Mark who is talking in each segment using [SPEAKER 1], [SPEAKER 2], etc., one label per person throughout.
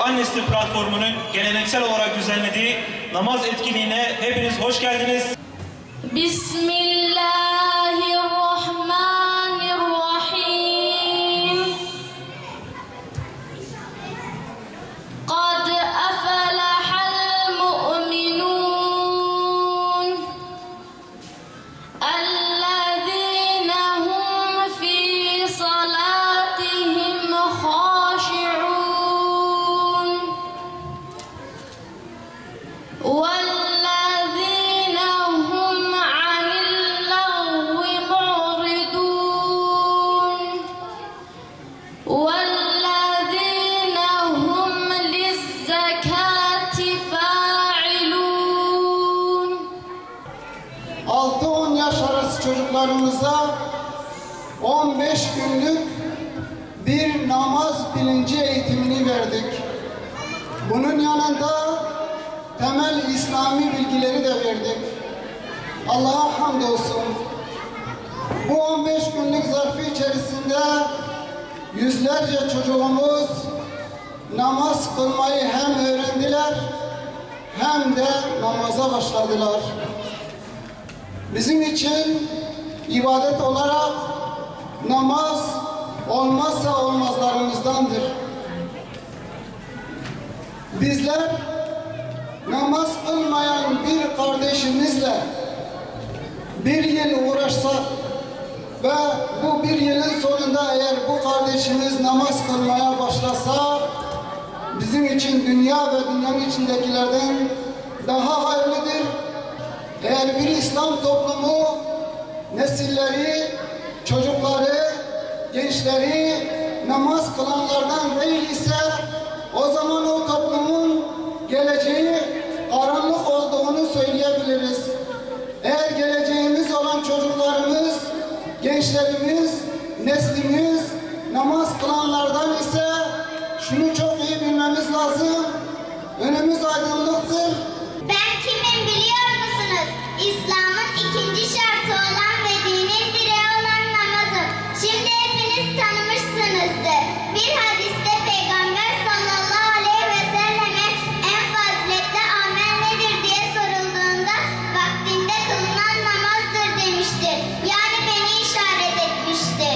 [SPEAKER 1] An-Neslih platformunun geleneksel olarak düzenlediği namaz etkinliğine hepiniz hoş geldiniz.
[SPEAKER 2] Bismillahirrahmanirrahim. Kad aflahal mu'minun ellezîne hum fî salâtihim khâşi'ûn وَالَّذِينَ هُمْ عَنِ اللَّغْوِ مُعْرِضُونَ وَالَّذِينَ هُمْ لِلزَّكَاةِ فَاعِلُونَ
[SPEAKER 3] 6-10 yaş arası çocuklarımıza 15 günlük bir namaz bilinci eğitimini verdik. Bunun yanında temel İslami bilgileri de verdik. Allah'a hamdolsun. Bu 15 günlük zarfı içerisinde yüzlerce çocuğumuz namaz kılmayı hem öğrendiler hem de namaza başladılar. Bizim için ibadet olarak namaz olmazsa olmazlarımızdandır. Bizler namaz kılmayan bir kardeşimizle bir yıl uğraşsak ve bu bir yılın sonunda eğer bu kardeşimiz namaz kılmaya başlasa bizim için dünya ve dünyanın içindekilerden daha hayırlıdır. Eğer bir İslam toplumu nesilleri, çocukları, gençleri namaz kılanlardan değil ise o zaman o toplumun geleceği karanlık olduğunu söyleyebiliriz. Eğer geleceğimiz olan çocuklarımız, gençlerimiz, neslimiz namaz kılanlardan ise şunu çok iyi bilmemiz lazım. Önümüz aydınlıktır.
[SPEAKER 4] Ben kimim biliyor musunuz? İslam'ın ikinci şartı olan ve dinin direği olan namazım. Şimdi hepiniz tanımışsınızdır. Bir hadiste Peygamber sallallahu aleyhi ve selleme en faziletli amel nedir diye sorulduğunda vaktinde kılınan namazdır demiştir. Yani beni işaret etmiştir.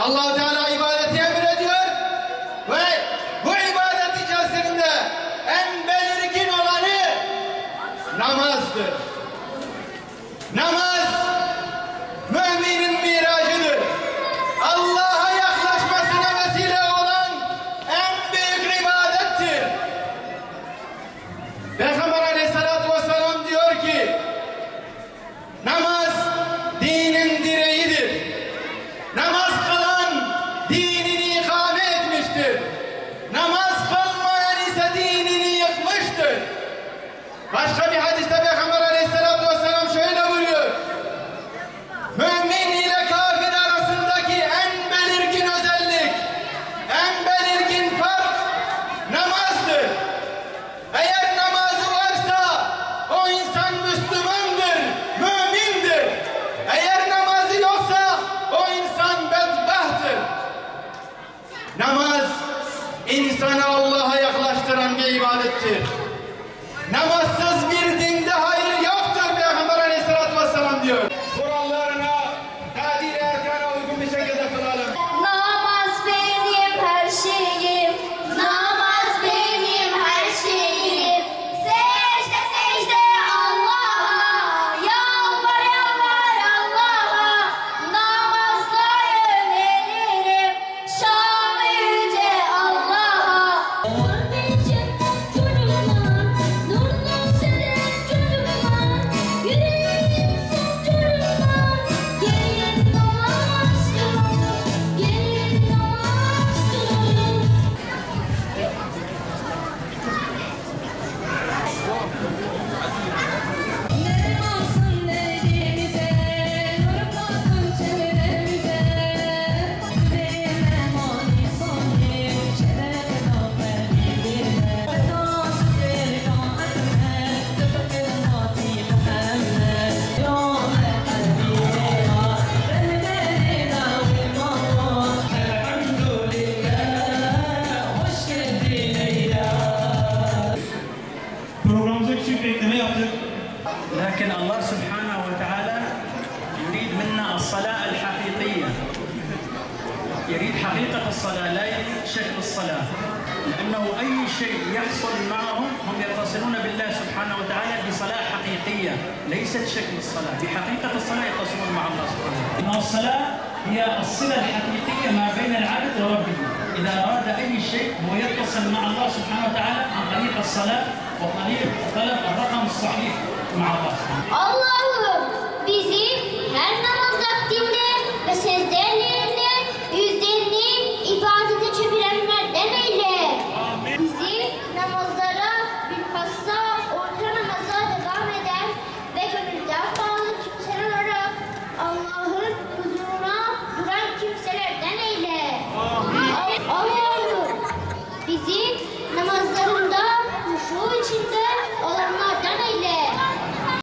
[SPEAKER 5] Allah-u Teala ibadeti emrediyor ve bu ibadet içerisinde en belirgin olanı namazdır. Namaz müminin miracıdır. Allah'a yaklaşmasına vesile olan en büyük ibadettir. Peygamber aleyhissalatü vesselam diyor ki namaz dinin direğidir. Namaz kılan dinini ikame etmiştir. Namaz kılmayan ise dinini yıkmıştır. Başka bir hadiste Peygamber aleyhissalatü vesselam şöyle buyuruyor. Mümin
[SPEAKER 6] لكن الله سبحانه وتعالى يريد منا الصلاة الحقيقية، يريد حقيقة الصلاة لا يريد شكل الصلاة، لأنه أي شيء يحصل معهم هم يتصلون بالله سبحانه وتعالى بصلاة حقيقية ليست شكل الصلاة، بحقيقة الصلاة يتصلون مع الله سبحانه وتعالى. إن الصلاة هي الصلة الحقيقية ما بين العبد وربه، إذا أراد أي شيء هو يتصل مع الله سبحانه وتعالى عن طريق الصلاة وطريق طلب الرقم الصحيح مع الله سبحانه وتعالى.